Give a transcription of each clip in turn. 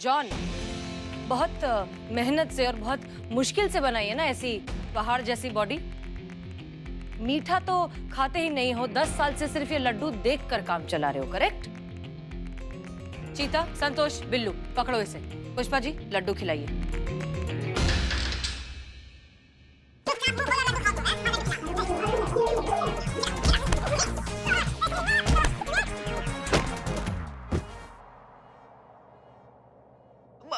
John, बहुत मेहनत से और बहुत मुश्किल से बनाई है ना ऐसी पहाड़ जैसी बॉडी। मीठा तो खाते ही नहीं हो, 10 साल से सिर्फ ये लड्डू देखकर काम चला रहे हो, करेक्ट? चीता, संतोष, बिल्लू, पकड़ो इसे। पुष्पा जी, लड्डू खिलाइए।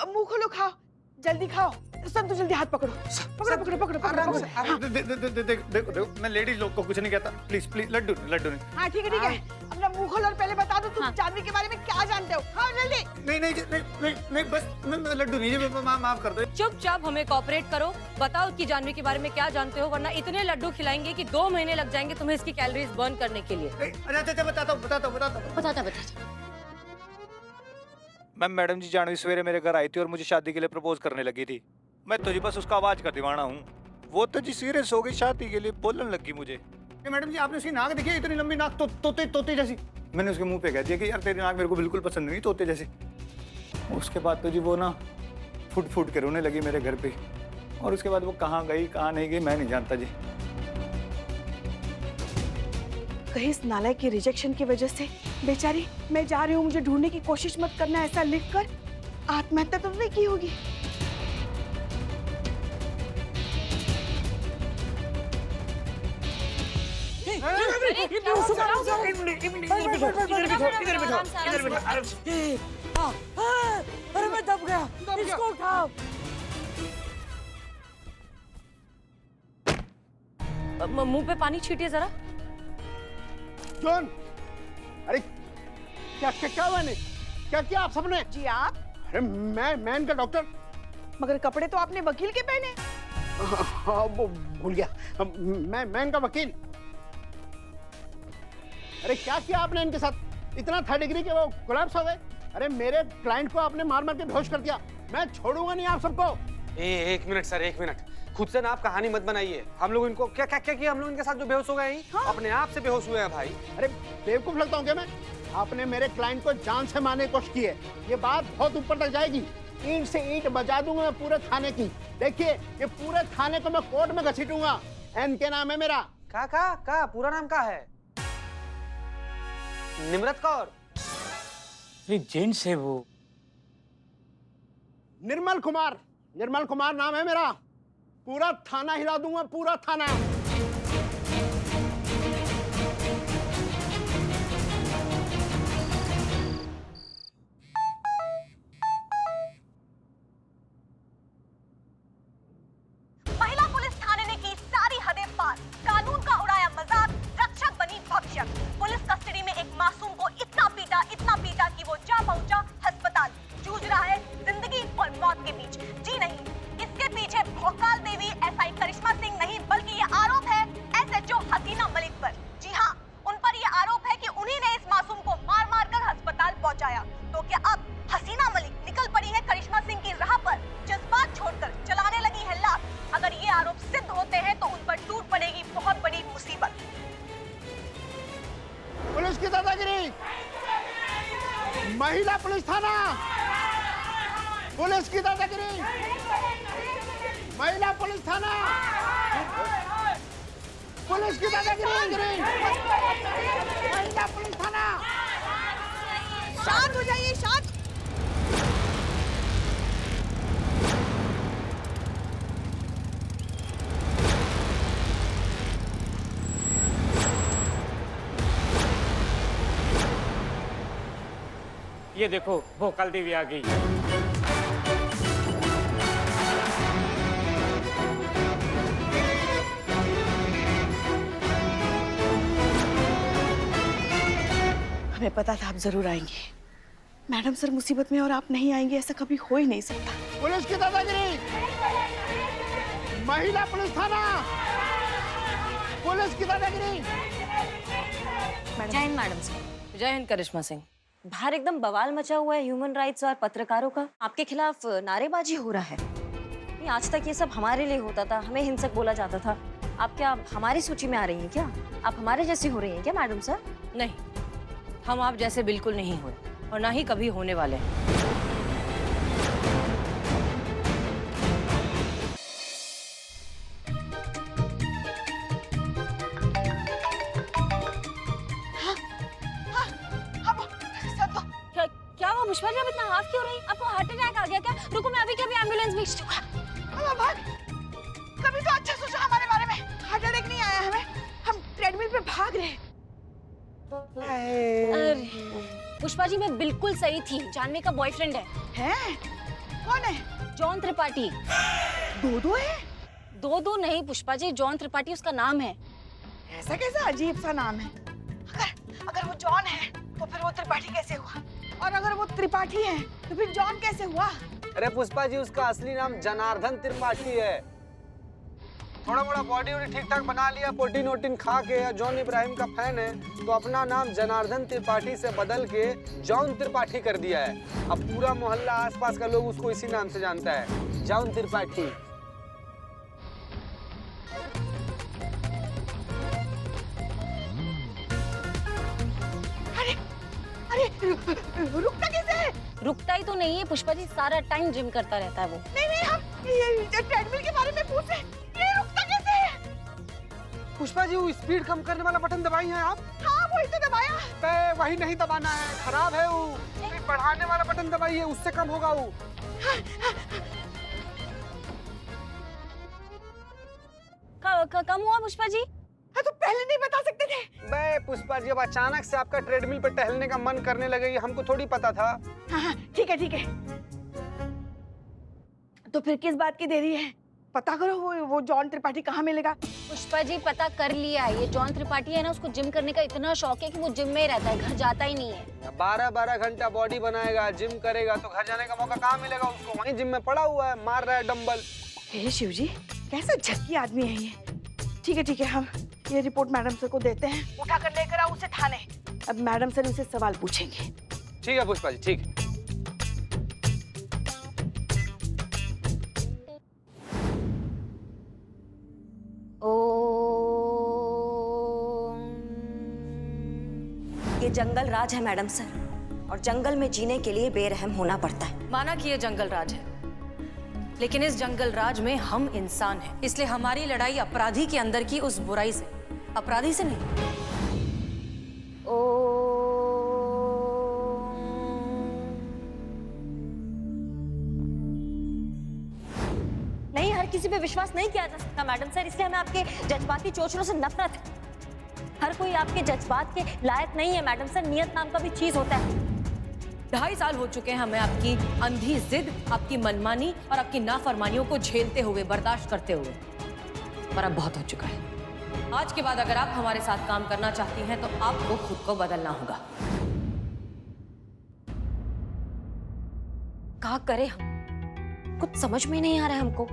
मुंह खोलो, खाओ, जल्दी खाओ। संतोष जल्दी हाथ पकड़ो, पकड़ो पकड़ो पकड़ो पकड़ो। देखो मैं लेडीज लोग को कुछ नहीं कहता, प्लीज प्लीज, लड्डू लड्डू नहीं। हाँ ठीक है ठीक है, अपना मुंह खोलो और पहले बता दो तुम जानवी के बारे में क्या जानते हो। खाओ जल्दी। नहीं नहीं नहीं नहीं नहीं, बस लड्डू नहीं, माफ कर दो। चुपचाप हमें कोऑपरेट करो, बताओ कि जानवी के बारे में क्या जानते हो, वरना इतने लड्डू खिलाएंगे कि 2 महीने लग जाएंगे तुम्हें इसकी कैलोरीज बर्न करने के लिए। अच्छा बताता। मैडम जी, जानवी सवेरे मेरे घर आई थी और मुझे शादी के लिए प्रपोज करने लगी थी। मैं तो जी बस उसका आवाज का दीवाना हूँ। वो तो जी सीरियस हो गई, शादी के लिए बोलने लगी मुझे। मैडम जी, आपने उसकी नाक देखी है? इतनी लंबी नाक, तोते जैसी। मैंने उसके मुंह पे कह दिया कि यार तेरी नाक मेरे को बिल्कुल पसंद नहीं, तोते जैसी। उसके बाद तो जी वो ना फुट के रोने लगी मेरे घर पे। और उसके बाद वो कहाँ गई कहाँ नहीं गई मैं नहीं जानता जी। कहीं इस नालायक की रिजेक्शन की वजह से बेचारी मैं जा रही हूँ, मुझे ढूंढने की कोशिश मत करना ऐसा लिखकर आत्महत्या तो नहीं की होगी। अरे मैं दब गया, इसको उठाओ। मुंह पे पानी छीटिए जरा। जॉन, अरे क्या क्या क्या मैंने क्या किया आप सबने? जी आप? अरे मैं इनका डॉक्टर। मगर कपड़े तो आपने वकील के पहने। हाँ वो भूल गया, मैं इनका वकील। अरे क्या किया आपने इनके साथ? इतना 3rd डिग्री के वो कोलैप्स हो गए। अरे मेरे क्लाइंट को आपने मार मार के बेहोश कर दिया। मैं छोड़ूंगा नहीं आप सबको। एक मिनट सर, 1 मिनट। खुद से ना आप कहानी मत बनाइए। हम लोग इनको क्या क्या क्या किया, हम लोग इनके साथ जो बेहोश हो गए हैं, हाँ? अपने आप से बेहोश हुए हैं भाई। अरे बेवकूफ लगता हूँ क्या मैं? आपने मेरे क्लाइंट को जान से मारने की कोशिश की है। ये बात बहुत ऊपर तक जाएगी। ईंट से ईंट बजा दूंगा मैं पूरे थाने की। देखिए ये पूरे थाने को मैं कोर्ट में घसीटूंगा। एन के नाम है मेरा। का पूरा नाम क्या है? निम्रत कौर। जेंट्स है वो। निर्मल कुमार नाम है मेरा। पूरा थाना हिला दूंगा, पूरा थाना। महिला पुलिस थाने ने की सारी हदें पार, कानून का उड़ाया मजाक, रक्षक बनी भक्षक। पुलिस कस्टडी में एक मासूम को इतना पीटा कि वो जा पहुंचा अस्पताल। जूझ रहा है जिंदगी और मौत के बीच। जी नहीं, इसके पीछे भोकाल देवी एसआई करिश्मा सिंह नहीं, बल्कि ये आरोप है एसएचओ हसीना मलिक पर। जी हाँ, उन पर ये आरोप है कि उन्हीं ने इस मासूम को मार मार कर अस्पताल पहुंचाया। तो क्या अब हसीना मलिक निकल पड़ी है करिश्मा सिंह की राह पर, जज्बात छोड़कर चलाने लगी है लात? अगर ये आरोप सिद्ध होते हैं तो उन पर टूट पड़ेगी बहुत बड़ी मुसीबत। पुलिस की दादागिरी, महिला पुलिस थाना, पुलिस की दादागिरी, महिला पुलिस थाना, पुलिस की दादागिरी, महिला पुलिस थाना। शांत हो जाइए, शांत। ये देखो भोकाल देवी आ गई। हमें पता था आप जरूर आएंगे। मैडम सर मुसीबत में और आप नहीं आएंगे, ऐसा कभी हो ही नहीं सकता। पुलिस की दादागिरी, महिला पुलिस थाना, पुलिस की दादागिरी। जय हिंद मैडम सर। जय हिंद करिश्मा सिंह। बाहर एकदम बवाल मचा हुआ है ह्यूमन राइट्स और पत्रकारों का। आपके खिलाफ नारेबाजी हो रहा है। नहीं, आज तक ये सब हमारे लिए होता था, हमें हिंसक बोला जाता था। आप क्या हमारी सूची में आ रही हैं क्या? आप हमारे जैसी हो रही हैं क्या मैडम सर? नहीं, हम आप जैसे बिल्कुल नहीं हुए और ना ही कभी होने वाले हैं। पुष्पा जी आप इतना हाफ क्यों रही? आपको हार्ट अटैक आ गया क्या? रुको मैं अभी कभी एम्बुलेंस भेजती हूँ। अब भाग। कभी तो अच्छा सोचा हमारे बारे में। हार्ट अटैक नहीं आया हमें, हम ट्रेडमिल पे भाग रहे। अरे पुष्पा जी मैं बिल्कुल सही थी, जानवी का बॉयफ्रेंड है। हैं? कौन है? जॉन त्रिपाठी। दो है? दो नहीं पुष्पा जी, जॉन त्रिपाठी उसका नाम है। ऐसा कैसा अजीब सा नाम है? अगर वो जॉन है तो फिर वो त्रिपाठी कैसे हुआ? और अगर वो त्रिपाठी है तो फिर जॉन कैसे हुआ? अरे पुष्पा जी उसका असली नाम जनार्दन त्रिपाठी है। थोड़ा मोड़ा बॉडी वॉडी ठीक ठाक बना लिया, प्रोटीन वोटीन खा के, जॉन इब्राहिम का फैन है तो अपना नाम जनार्दन त्रिपाठी से बदल के जॉन त्रिपाठी कर दिया है। अब पूरा मोहल्ला आसपास का लोग उसको इसी नाम से जानता है, जॉन त्रिपाठी। अरे रुकता कैसे है? रुकता ही तो नहीं है पुष्पा जी, सारा टाइम जिम करता रहता है वो। नहीं हम ये ट्रेडमिल के बारे में पूछ रहे हैं। ये रुकता कैसे है? पुष्पा जी वो स्पीड कम करने वाला बटन दबाई है आप? हाँ वही तो दबाया। वही नहीं दबाना है, खराब है वो। स्पीड बढ़ाने वाला बटन दबाइए, उससे कम होगा वो। कम हुआ पुष्पा जी? हाँ तो पहले नहीं बता सकते थे? बे पुष्पा जी अब अचानक से आपका ट्रेडमिल पे टहलने का मन करने लगे, ये हमको थोड़ी पता था। हाँ ठीक है। तो फिर किस बात की देरी है? पता करो वो जॉन त्रिपाठी कहाँ मिलेगा? पुष्पा जी पता कर लिया है, ये जॉन त्रिपाठी है ना, उसको जिम करने का इतना शौक है कि वो जिम में ही रहता है, घर जाता ही नहीं है। 12-12 घंटा बॉडी बनाएगा, जिम करेगा तो घर जाने का मौका कहाँ मिलेगा उसको? वहीं जिम में पड़ा हुआ है, मार रहा है डंबल। हे शिव जी, कैसा झक्की आदमी है ये। ठीक है हम ये रिपोर्ट मैडम सर को देते हैं, उठा कर लेकर आओ उसे थाने। अब मैडम सर उसे सवाल पूछेंगे। ठीक है पुष्पा जी, ठीक। ये जंगल राज है मैडम सर, और जंगल में जीने के लिए बेरहम होना पड़ता है। माना कि ये जंगल राज है, लेकिन इस जंगल राज में हम इंसान हैं, इसलिए हमारी लड़ाई अपराधी के अंदर की उस बुराई से, अपराधी से नहीं। नहीं, हर किसी पे विश्वास नहीं किया जा सकता मैडम सर, इसलिए हमें आपके जज्बाती चोचलों से नफरत है। हर कोई आपके जज्बात के लायक नहीं है मैडम सर, नियत नाम का भी चीज होता है। 2.5 साल हो चुके हैं हमें आपकी अंधी जिद, आपकी मनमानी और आपकी नाफरमानियों को झेलते हुए, बर्दाश्त करते हुए, पर अब बहुत हो चुका है। आज के बाद अगर आप हमारे साथ काम करना चाहती हैं तो आपको खुद को बदलना होगा। क्या करें हम? कुछ समझ में नहीं आ रहा है हमको।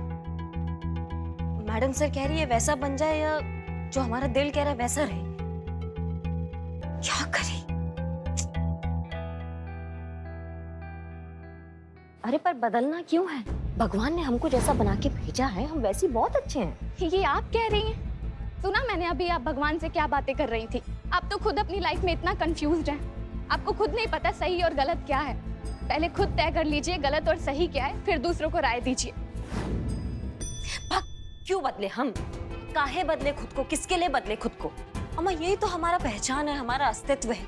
मैडम सर कह रही है वैसा बन जाए, या जो हमारा दिल कह रहा है वैसा रहे। क्या करें? अरे पर बदलना क्यों है? भगवान ने हमको जैसा बना के भेजा है, हम वैसे बहुत अच्छे हैं। ये आप कह रही हैं? सुना मैंने अभी आप भगवान से क्या बातें कर रही थी। आप तो खुद अपनी लाइफ में इतना कंफ्यूज्ड हैं। आपको खुद नहीं पता सही और गलत क्या है। पहले खुद तय कर लीजिए गलत और सही क्या है, फिर दूसरों को राय दीजिए। क्यों बदले हम? काहे बदले खुद को? किसके लिए बदले खुद को? अम्मा यही तो हमारा पहचान है, हमारा अस्तित्व है।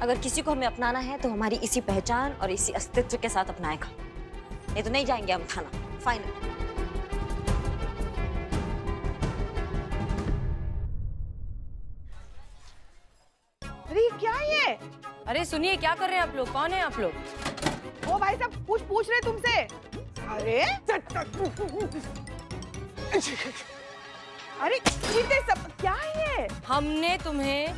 अगर किसी को हमें अपनाना है तो हमारी इसी पहचान और इसी अस्तित्व के साथ अपनाएगा, नहीं तो नहीं जाएंगे हम थाना। फाइनल। अरे क्या है ये? अरे सुनिए, क्या कर रहे हैं आप लोग? कौन है आप लोग? ओ भाई साहब कुछ पूछ रहे तुमसे। अरे अरे चीते सब क्या है ये? हमने तुम्हें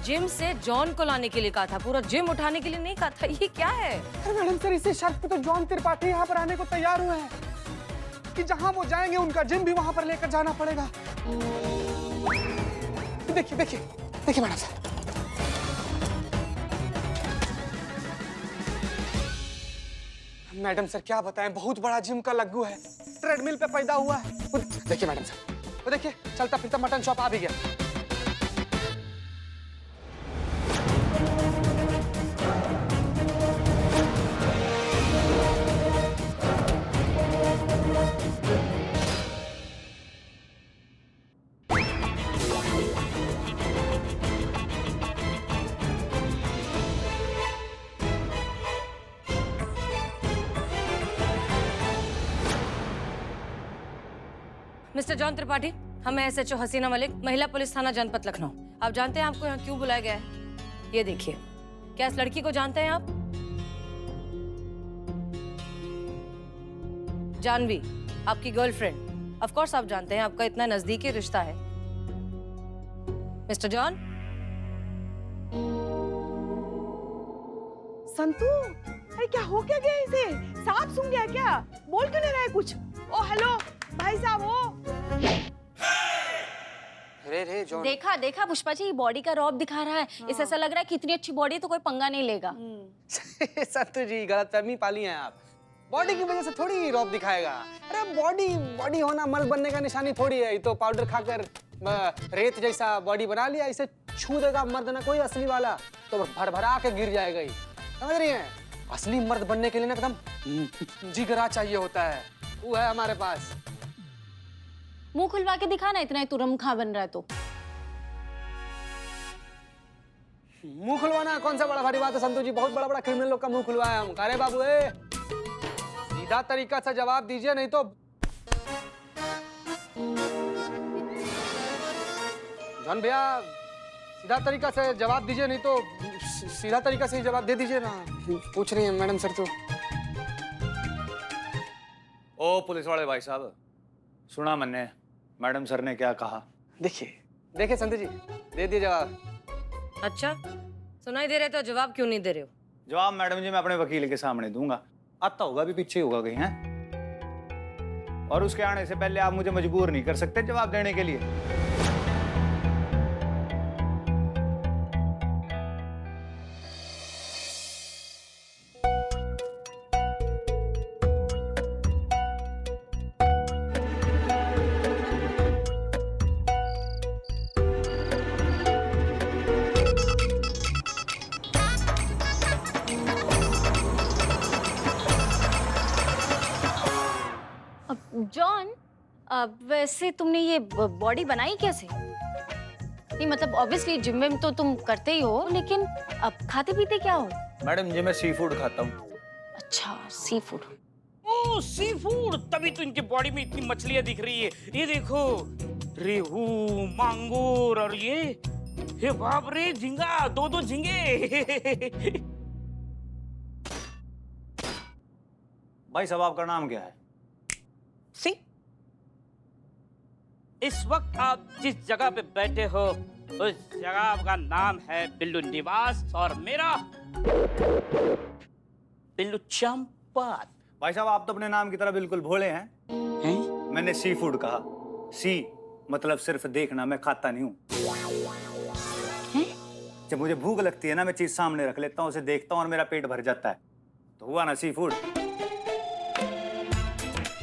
जिम से जॉन को लाने के लिए कहा था, पूरा जिम उठाने के लिए नहीं कहा था। ये क्या है? अरे मैडम सर इसी शर्त पे तो जॉन त्रिपाठी यहाँ पर आने को तैयार हुए हैं कि जहाँ वो जाएंगे उनका जिम भी वहाँ पर लेकर जाना पड़ेगा। देखिए देखिए देखिए मैडम सर, मैडम सर क्या बताएं, बहुत बड़ा जिम का लग्गू है, ट्रेडमिल पे पैदा हुआ है। देखिए मैडम सर, वो देखिए चलता फिरता मटन शॉप आ भी गया। मिस्टर जॉन त्रिपाठी, हम हैं SHO हसीना मलिक, महिला पुलिस थाना जनपद लखनऊ। आप जानते हैं आपको यहाँ क्यों बुलाया गया है? ये देखिए, क्या इस लड़की को जानते हैं आप? जानवी, आपकी गर्लफ्रेंड। ऑफ कोर्स आप जानते हैं, आपका इतना नजदीकी रिश्ता है। Mister John. संतू, अरे क्या हो क्या गया इसे? सांप सूंघ गया क्या? बोल क्यों नहीं रहा है कुछ? ओ हेलो भाई साहब, ओ रे जॉन। देखा देखा पुष्पा जी, बॉडी का रौब दिखा रहा है। इसे ऐसा लग रहा है कि इतनी अच्छी बॉडी तो कोई पंगा नहीं लेगा। संतू जी, गलतफहमी पाली हैं आप। बॉडी की वजह से थोड़ी रौब दिखाएगा। अरे बॉडी होना मर्द बनने का निशानी थोड़ी है। ये तो पाउडर खाकर रेत जैसा बॉडी बना लिया, इसे छू देगा मर्द ना कोई असली वाला तो भरभरा के गिर जाएगा ही। समझ रही हैं? असली मर्द बनने के लिए ना एकदम जिगरा चाहिए होता है, वो है हमारे पास। मुंह खुलवा के दिखाना, इतना ही तुरम खा बन रहा है तो। मुंह खुलवाना कौन सा बड़ा भारी बात है संतू जी? बहुत बड़ा क्रिमिनल लोग का मुंह खुलवाया हम। अरे बाबू, सीधा तरीका से जवाब दीजिए, नहीं तो। जॉन भैया, सीधा तरीका से जवाब दीजिए, नहीं तो सीधा तरीका से ही जवाब दे दीजिए ना। पूछ रही हैं मैडम सर तो। ओ पुलिस वाले भाई साहब, सुना मैंने मैडम सर ने क्या कहा? देखिए संतू जी, दे दिए जवाब। अच्छा, सुनाई दे रहे तो जवाब क्यों नहीं दे रहे हो? जवाब मैडम जी मैं अपने वकील के सामने दूंगा। आता होगा भी पीछे होगा कहीं, हैं? और उसके आने से पहले आप मुझे मजबूर नहीं कर सकते जवाब देने के लिए। जॉन, वैसे तुमने ये बॉडी बनाई कैसे? नहीं मतलब ऑब्वियसली जिम में तो तुम करते ही हो, लेकिन अब खाते पीते क्या हो? मैडम जी मैं सी फूड खाता हूँ। अच्छा, सी फूड। ओ सी फूड, तभी तो इनके बॉडी में इतनी मछलियां दिख रही है। ये देखो, रेहू, मांगूर और ये बाप रे, झींगा, दो झींगे। भाई साहब आपका नाम क्या है? सी, इस वक्त आप जिस जगह पे बैठे हो उस जगह का नाम है बिल्लू निवास और मेरा बिल्लू चंपत। भाई साहब आप तो अपने नाम की तरह बिल्कुल भोले हैं। मैंने सी फूड कहा। सी मतलब सिर्फ देखना, मैं खाता नहीं हूँ। जब मुझे भूख लगती है ना, मैं चीज सामने रख लेता हूँ, उसे देखता हूँ और मेरा पेट भर जाता है, तो हुआ ना सी फूड।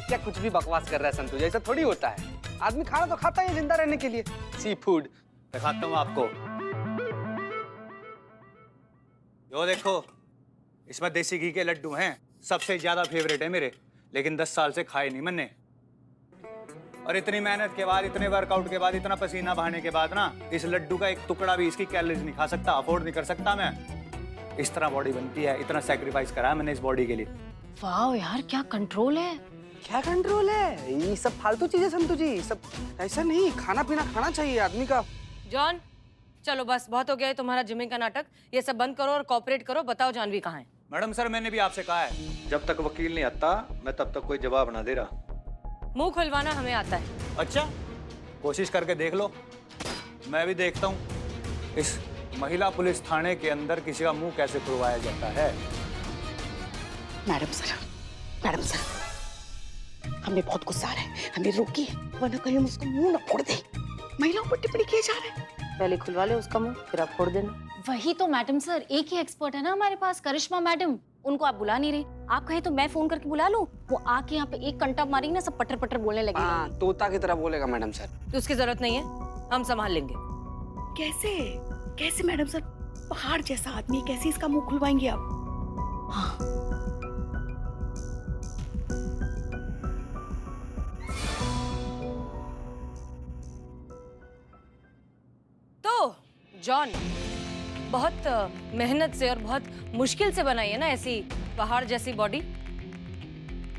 क्या कुछ भी बकवास कर रहा है संतू जी? ऐसा थोड़ी होता है। आदमी खाना तो खाता है जिंदा रहने के लिए। सी फूड दिखाता हूँ आपको। यो देखो, इसमें देसी घी के लड्डू हैं, सबसे ज्यादा फेवरेट है मेरे, लेकिन 10 साल से खाए नहीं मैंने। और इतनी मेहनत के बाद, इतने वर्कआउट के बाद, इतना पसीना बहाने के बाद ना, इस लड्डू का एक टुकड़ा भी इसकी कैलोरीज नहीं खा सकता, अफोर्ड नहीं कर सकता मैं। इस तरह बॉडी बनती है, इतना सैक्रिफाइस करा है मैंने इस बॉडी के लिए। वाह यार, क्या कंट्रोल है। क्या कंट्रोल है? ये सब फालतू चीजें संतू जी, सब ऐसा नहीं। खाना पीना खाना चाहिए आदमी का। जॉन, चलो बस बहुत हो गया है तुम्हारा जिमिंग का नाटक। ये सब बंद करो और कॉपरेट करो। बताओ जानवी कहाँ है? मैडम सर मैंने भी आपसे कहा है, जब तक वकील नहीं आता मैं तब तक कोई जवाब ना दे रहा। मुंह खुलवाना हमें आता है। अच्छा, कोशिश करके देख लो। मैं भी देखता हूँ इस महिला पुलिस थाने के अंदर किसी का मुंह कैसे खुलवाया जाता है। मैडम सर, हमें बहुत गुस्सा आ रहा है, हमें रोकिए, वरना कहीं हम उसका मुंह ना फोड़ दे। महिलाओं पर टिप्पणी किए जा रहे हैं। पहले खुलवा ले उसका मुंह, फिर आप फोड़ देना। वही तो मैडम सर, एक ही एक्सपर्ट है ना हमारे पास, करिश्मा मैडम। उनको आप बुला नहीं रही। आप कहे तो मैं फोन करके बुला लूं, वो आके यहाँ पे एक कंटा मारेंगी ना, सब पटर पटर बोलने लगेगी। हाँ, तोता की तरह बोलेगा मैडम सर। तो उसकी जरूरत नहीं है, हम संभाल लेंगे। कैसे मैडम सर? पहाड़ जैसा आदमी, कैसे इसका मुंह खुलवाएंगे आप? हाँ। तो जॉन, बहुत मेहनत से और बहुत मुश्किल से बनाई है ना ऐसी पहाड़ जैसी बॉडी।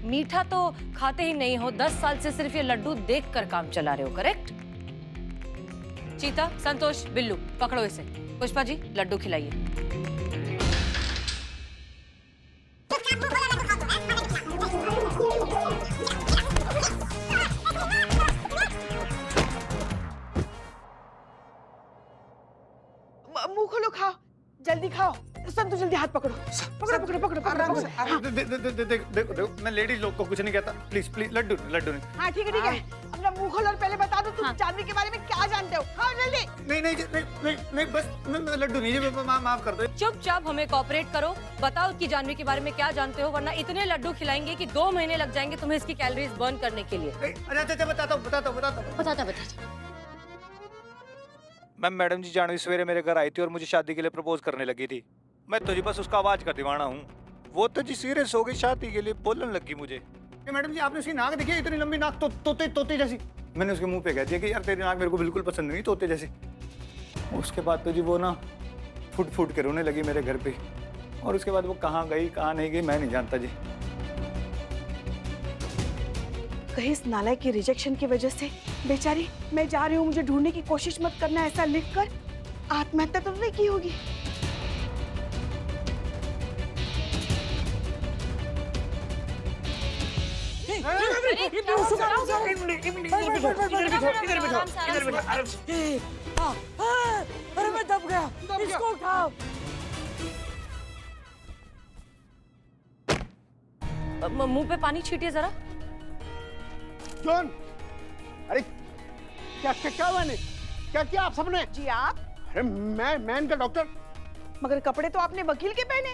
मीठा तो खाते ही नहीं हो, 10 साल से सिर्फ ये लड्डू देख कर काम चला रहे हो, करेक्ट? चीता, संतोष, बिल्लू, पकड़ो इसे। पुष्पा जी, लड्डू खिलाइए। मुंह खोलो, खाओ, जल्दी खाओ। संतोष जल्दी हाथ पकड़ो, पकड़ो पकड़ो पकड़ो पकड़ो। देखो मैं लेडीज लोग को कुछ नहीं कहता, प्लीज प्लीज, लड्डू लड्डू नहीं। हाँ ठीक है ठीक है, अपना मुंह खोलो और पहले बता दो तुम जानवी के बारे में क्या जानते हो। खाओ जल्दी। नहीं बस लड्डू नहीं, माफ कर दो। चुपचाप हमें कोऑपरेट करो, बताओ कि जानवी के बारे में क्या जानते हो, वरना इतने लड्डू खिलाएंगे कि 2 महीने लग जाएंगे तुम्हें इसकी कैलोरीज बर्न करने के लिए। अच्छा बताता हूँ। मैडम जी जानवी सवेरे मेरे घर आई थी और मुझे शादी के लिए प्रपोज करने लगी थी। मैं तो जी बस उसका आवाज का दीवाना हूँ। वो तो जी सीरियस हो गई, शादी के लिए बोलने लगी मुझे। मैडम जी आपने उसकी नाक देखी है? इतनी लंबी नाक, तोते जैसी। मैंने उसके मुंह पे कह दिया कि यार तेरी नाक मेरे को बिल्कुल पसंद नहीं, तोते जैसी। उसके बाद तो जी वो ना फुट के रोने लगी मेरे घर पे, और उसके बाद वो कहाँ गई कहाँ नहीं गई मैं नहीं जानता जी। कहीं इस नालायक की रिजेक्शन की वजह से बेचारी मैं जा रही हूँ, मुझे ढूंढने की कोशिश मत करना ऐसा लिखकर आत्महत्या तो नहीं की होगी। अरे मैं दब गया, इसको उठाओ। मुंह पे पानी छीटिए जरा। जॉन, अरे क्या मैंने क्या किया आप सबने? जी आप? अरे मैं इनका डॉक्टर। मगर कपड़े तो आपने वकील के पहने।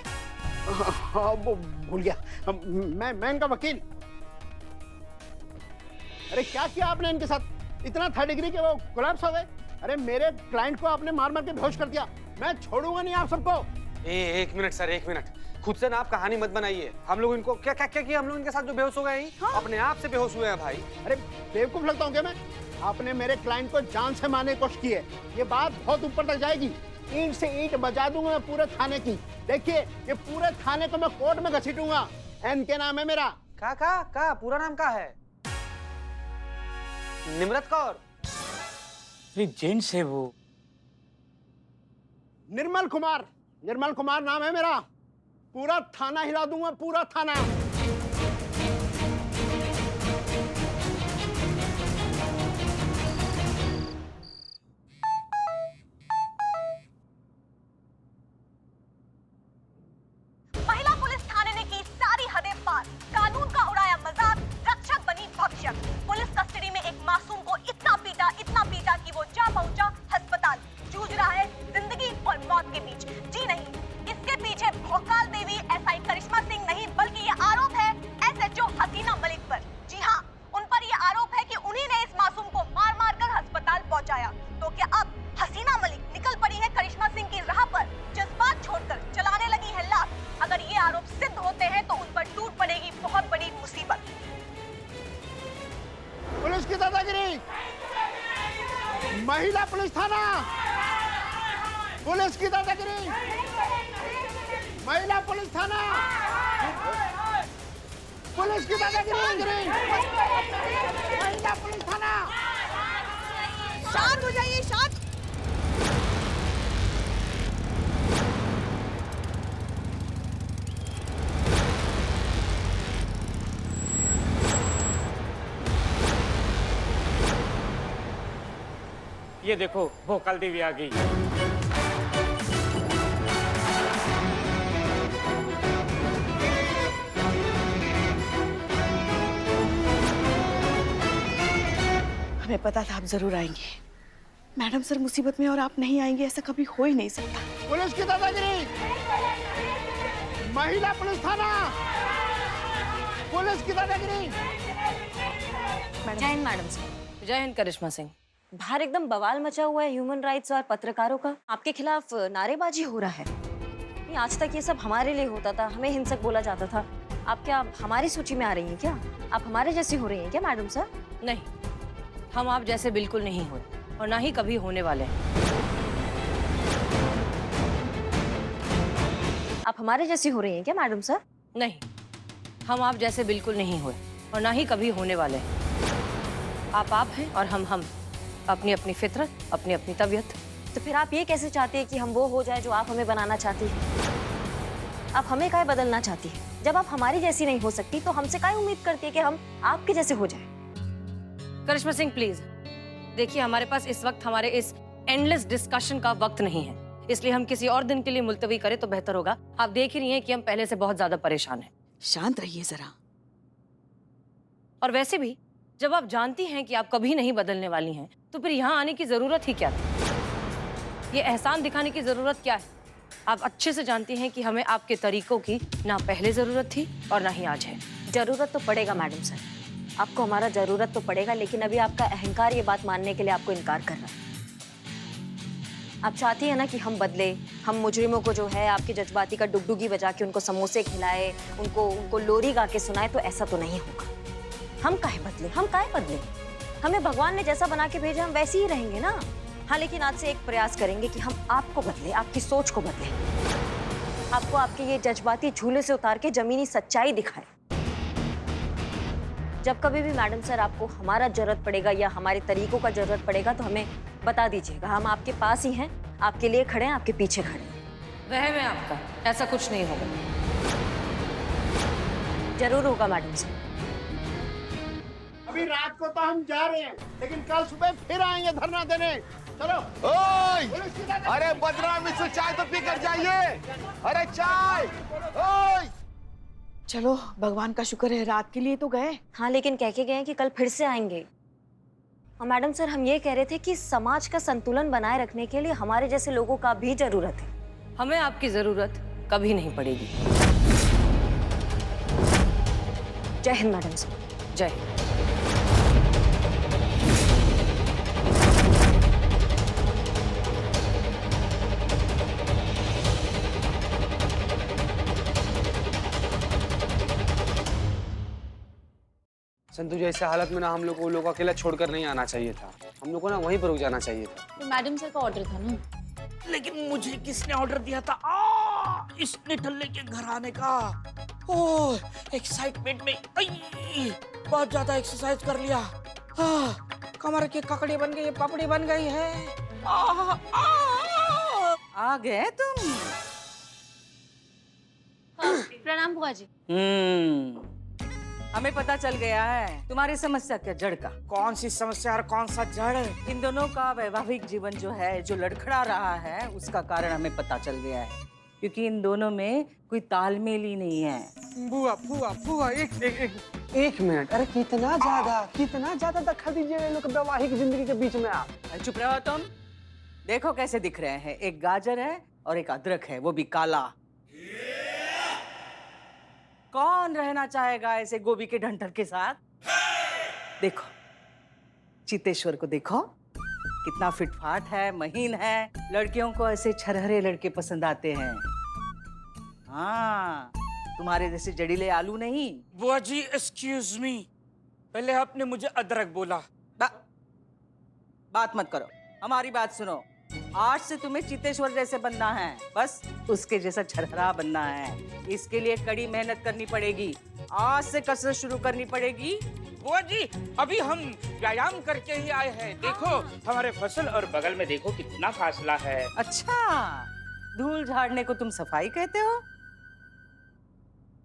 हाँ वो भूल गया, मैं इनका वकील। अरे क्या किया आपने इनके साथ? इतना 3rd डिग्री के वो कोलैप्स हो गए। अरे मेरे क्लाइंट को आपने मार के बेहोश कर दिया। मैं छोड़ूंगा नहीं आप सबको। एक मिनट सर, एक मिनट। खुद से ना आप कहानी मत बनाइए। हम लोग इनको क्या किया? हम लोग इनके साथ जो बेहोश हो गए हैं, हाँ? अपने आप से बेहोश हुए हैं भाई। अरे बेवकूफ लगता हूँ क्या मैं? आपने मेरे क्लाइंट को जान से मारने की कोशिश की है। ये बात बहुत ऊपर तक जाएगी। ईंट से ईंट बजा दूंगा मैं पूरे थाने की। देखिए ये पूरे थाने को मैं कोर्ट में घसीटूंगा। एन के नाम है मेरा। का पूरा नाम क्या है? निम्रत कौर। जेंट्स है वो। निर्मल कुमार नाम है मेरा। पूरा थाना हिला दूंगा, पूरा थाना। महिला पुलिस थाने ने की सारी हदें पार, कानून का उड़ाया मजाक, रक्षक बनी भक्षक। पुलिस कस्टडी में एक मासूम को इतना पीटा कि वो जा पहुंचा अस्पताल। जूझ रहा है जिंदगी और मौत के बीच। जी नहीं, इसके पीछे भोकाल देवी एसआई करिश्मा सिंह नहीं, बल्कि ये आरोप है एसएचओ हसीना मलिक पर। जी हाँ, उन पर ये आरोप है कि उन्हीं ने इस मासूम को मार कर अस्पताल पहुंचाया। तो क्या अब हसीना मलिक निकल पड़ी है करिश्मा सिंह की राह पर, जज्बात छोड़कर चलाने लगी है लात? अगर ये आरोप सिद्ध होते हैं तो उन पर टूट पड़ेगी बहुत बड़ी मुसीबत। पुलिस की दादागिरी, महिला पुलिस थाना, पुलिस की दादागिरी, महिला पुलिस थाना, पुलिस की दादागिरी, महिला पुलिस थाना। शांत हो जाइए, शांत। ये देखो भोकाल देवी आ गई। हमें पता था आप जरूर आएंगे। मैडम सर मुसीबत में और आप नहीं आएंगे, ऐसा कभी हो ही नहीं सकता। पुलिस की दादागिरी, महिला पुलिस थाना, पुलिस की दादागिरी। जय हिंद मैडम सर। जय हिंद करिश्मा सिंह। बाहर एकदम बवाल मचा हुआ है ह्यूमन राइट्स और पत्रकारों का। आपके खिलाफ नारेबाजी हो रहा है। नहीं, आज तक ये सब हमारे लिए होता था, हमें हिंसक बोला जाता था। आप क्या हमारी सूची में आ रही हैं क्या? आप हमारे जैसी हो रही हैं क्या मैडम सर? नहीं, हम आप जैसे बिल्कुल नहीं हो और ना ही कभी होने वाले हैं। आप हमारे जैसी हो रही हैं क्या मैडम सर? नहीं, हम आप जैसे बिल्कुल नहीं हुए और ना ही कभी होने वाले हैं। आप हैं और हम अपनी अपनी फितरत, अपनी अपनी तबीयत। तो फिर आप ये कैसे चाहती है कि हम वो हो जाए जो आप हमें बनाना चाहती है? आप हमें काहे बदलना चाहती है? जब आप हमारी जैसी नहीं हो सकती तो हमसे काहे उम्मीद करती है कि हम आपके जैसे हो जाए? करिश्मा सिंह प्लीज देखिए, हमारे पास इस वक्त हमारे इस एंडलेस डिस्कशन का वक्त नहीं है, इसलिए हम किसी और दिन के लिए मुलतवी करें तो बेहतर होगा। आप देख ही रही हैं कि हम पहले से बहुत ज्यादा परेशान हैं। शांत रहिए जरा। और वैसे भी जब आप जानती हैं कि आप कभी नहीं बदलने वाली हैं तो फिर यहाँ आने की जरूरत ही क्या थी? ये एहसान दिखाने की जरूरत क्या है? आप अच्छे से जानती हैं कि हमें आपके तरीकों की ना पहले जरूरत थी और ना ही आज है। जरूरत तो पड़ेगा मैडम सर, आपको हमारा जरूरत तो पड़ेगा, लेकिन अभी आपका अहंकार ये बात मानने के लिए आपको इनकार कर रहा है। आप चाहती है ना कि हम बदले, हम मुजरिमों को जो है आपकी जज्बाती का डुगडुगी बजा के उनको समोसे खिलाए, उनको लोरी गा के सुनाए, तो ऐसा तो नहीं होगा। हम काहे बदले? हमें भगवान ने जैसा बना के भेजा हम वैसे ही रहेंगे ना। हाँ, लेकिन आज से एक प्रयास करेंगे कि हम आपको बदले, आपकी सोच को बदले, आपको आपके ये जज्बाती झूले से उतार के जमीनी सच्चाई दिखाए। जब कभी भी मैडम सर आपको हमारा जरूरत पड़ेगा या हमारे तरीकों का जरूरत पड़ेगा तो हमें बता दीजिएगा, हम आपके पास ही हैं, आपके लिए खड़े हैं, आपके पीछे खड़े हैं। वहम है आपका, ऐसा कुछ नहीं होगा। जरूर होगा मैडम सर। अभी रात को तो हम जा रहे हैं, लेकिन कल सुबह फिर आएंगे धरना देने। चलो। ओए! अरे बदनामी से चाय तो पी कर जाइए। अरे चाय! ओए! चलो, भगवान का शुक्र है रात के लिए तो गए। हाँ, लेकिन कह के गए हैं कि कल फिर से आएंगे। और मैडम सर हम ये कह रहे थे कि समाज का संतुलन बनाए रखने के लिए हमारे जैसे लोगों का भी जरूरत है। हमें आपकी जरूरत कभी नहीं पड़ेगी। जय हिंद मैडम सर। जय हिंद। संतु जी, ऐसे हालत में ना हम लोग को वो लोग अकेला छोड़कर नहीं आना चाहिए था। हम लोग को ना वहीं पर रुक जाना चाहिए था। तो मैडम सर का ऑर्डर था ना। लेकिन मुझे किसने ऑर्डर दिया था इसने टल्ले के घर आने का? ओह, एक्साइटमेंट में बहुत ज्यादा एक्सरसाइज कर लिया। कमर की ककड़ी बन गई, पपड़ी बन गई है। आ गए तुम? प्रणाम बुआ जी। हमें पता चल गया है तुम्हारी समस्या क्या जड़ का। कौन सी समस्या और कौन सा जड़? इन दोनों का वैवाहिक जीवन जो है, जो लड़खड़ा रहा है, उसका कारण हमें पता चल गया है, क्योंकि इन दोनों में कोई तालमेल ही नहीं है। बुआ बुआ बुआ एक मिनट। अरे कितना ज्यादा दखल दीजिए लोग वैवाहिक जिंदगी के बीच में आप। चुप रहो तुम। देखो कैसे दिख रहे हैं, एक गाजर है और एक अदरक है, वो भी काला। कौन रहना चाहेगा ऐसे गोभी के डंठल के साथ? देखो चितेश्वर को, देखो कितना फिटफाट है, महीन है। लड़कियों को ऐसे छरहरे लड़के पसंद आते हैं। हाँ, तुम्हारे जैसे जड़ीले आलू नहीं। बुआ जी एक्सक्यूज मी, पहले आपने मुझे अदरक बोला। बात मत करो, हमारी बात सुनो। आज से तुम्हें चितेश्वर जैसे बनना है, बस उसके जैसा छरहरा बनना है। इसके लिए कड़ी मेहनत करनी पड़ेगी। आज से कसरत शुरू करनी पड़ेगी। बुआ जी अभी हम व्यायाम करके ही आए हैं। देखो हमारे फसल और बगल में देखो कितना फासला है। अच्छा, धूल झाड़ने को तुम सफाई कहते हो?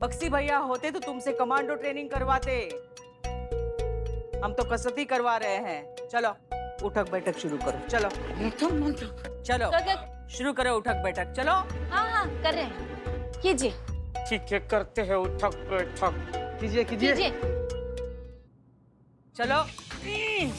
बक्सी भैया होते तो तुमसे कमांडो ट्रेनिंग करवाते। हम तो कसरत ही करवा रहे हैं। चलो उठक बैठक शुरू करो। चलो चलो शुरू करो उठक बैठक। चलो। हाँ कर रहे हैं, कीजिए ठीक है, करते हैं उठक बैठक। कीजिए कीजिए। चलो। एक,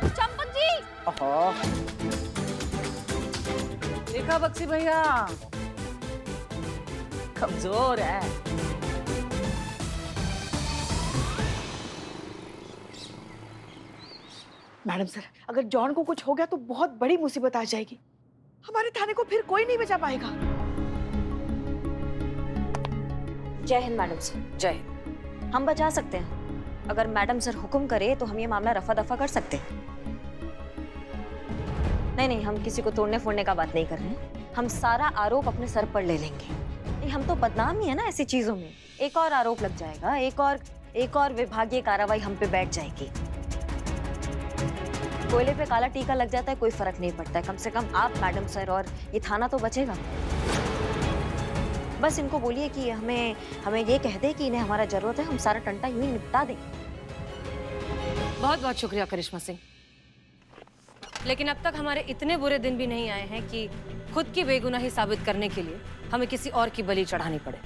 चंपक जी। देखा बक्सी भैया, कमजोर है। मैडम सर, अगर जॉन को कुछ हो गया तो बहुत बड़ी मुसीबत आ जाएगी। हमारे थाने को फिर कोई नहीं बचा पाएगा। जय हिंद मैडम सर। जय हिंद। हम बचा सकते हैं। अगर मैडम सर हुक्म करे तो हम ये मामला रफा दफा कर सकते हैं। नहीं, हम किसी को तोड़ने फोड़ने का बात नहीं कर रहे हैं। हम सारा आरोप अपने सर पर ले लेंगे। नहीं, हम तो बदनाम ही है ना ऐसी चीजों में। एक और आरोप लग जाएगा, एक और विभागीय कार्रवाई हम पे बैठ जाएगी। कोयले पे काला टीका लग जाता है, कोई फर्क नहीं पड़ता है। कम से कम आप, मैडम सर और ये थाना तो बचेगा। बस इनको बोलिए कि हमें ये कह दे कि इन्हें हमारा जरूरत है, हम सारा टंटा यूं ही निपटा दें। बहुत बहुत शुक्रिया करिश्मा सिंह, लेकिन अब तक हमारे इतने बुरे दिन भी नहीं आए हैं कि खुद की बेगुनाही साबित करने के लिए हमें किसी और की बलि चढ़ानी पड़े।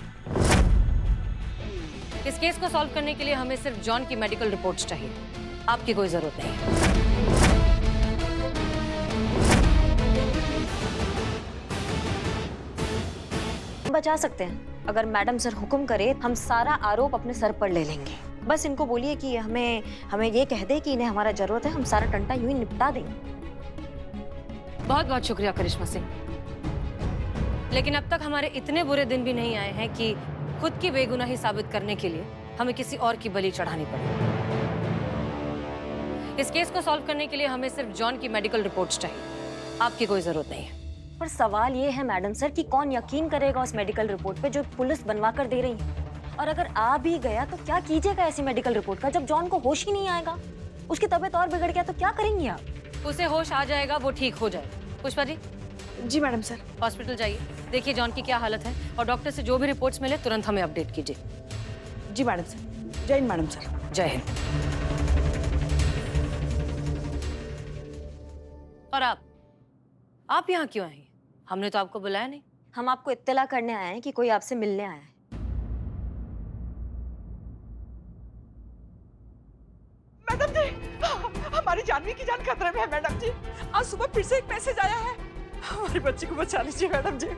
इस केस को सॉल्व करने के लिए हमें सिर्फ जॉन की मेडिकल रिपोर्ट्स चाहिए, आपकी कोई जरूरत नहीं है। बचा सकते हैं। अगर मैडम सर हुक्म करे हम सारा आरोप अपने सर पर ले लेंगे। बस इनको बोलिए कि हमें ये कह दे कि इन्हें हमारा जरूरत है, हम सारा टंटा यूं ही निपटा दें। बहुत बहुत शुक्रिया करिश्मा सिंह, लेकिन अब तक हमारे इतने बुरे दिन भी नहीं आए हैं कि खुद की बेगुनाही साबित करने के लिए हमें किसी और की बलि चढ़ानी पड़े। इस केस को सॉल्व करने के लिए हमें सिर्फ जॉन की मेडिकल रिपोर्ट्स चाहिए, आपकी कोई जरूरत नहीं है। पर सवाल ये है मैडम सर कि कौन यकीन करेगा उस मेडिकल रिपोर्ट पे जो पुलिस बनवा कर दे रही है? और अगर आ भी गया तो क्या कीजिएगा ऐसी मेडिकल रिपोर्ट का, जब जॉन को होश ही नहीं आएगा? उसकी तबीयत और बिगड़ गया तो क्या करेंगी आप? उसे होश आ जाएगा, वो ठीक हो जाएगा। पुष्पा जी, जी मैडम सर। हॉस्पिटल जाइए, देखिए जॉन की क्या हालत है और डॉक्टर से जो भी रिपोर्ट्स मिले तुरंत हमें अपडेट कीजिए। जी मैडम सर। जय हिंद मैडम सर। जय हिंद। और आप यहाँ क्यों आई? हमने तो आपको बुलाया नहीं। हम आपको इत्तला करने आए हैं कि कोई आपसे मिलने आया है। मैडम जी, हमारी जानवी की जान खतरे में है मैडम जी। आज सुबह फिर से एक मैसेज आया है, हमारे बच्चे को बचा लीजिए मैडम जी।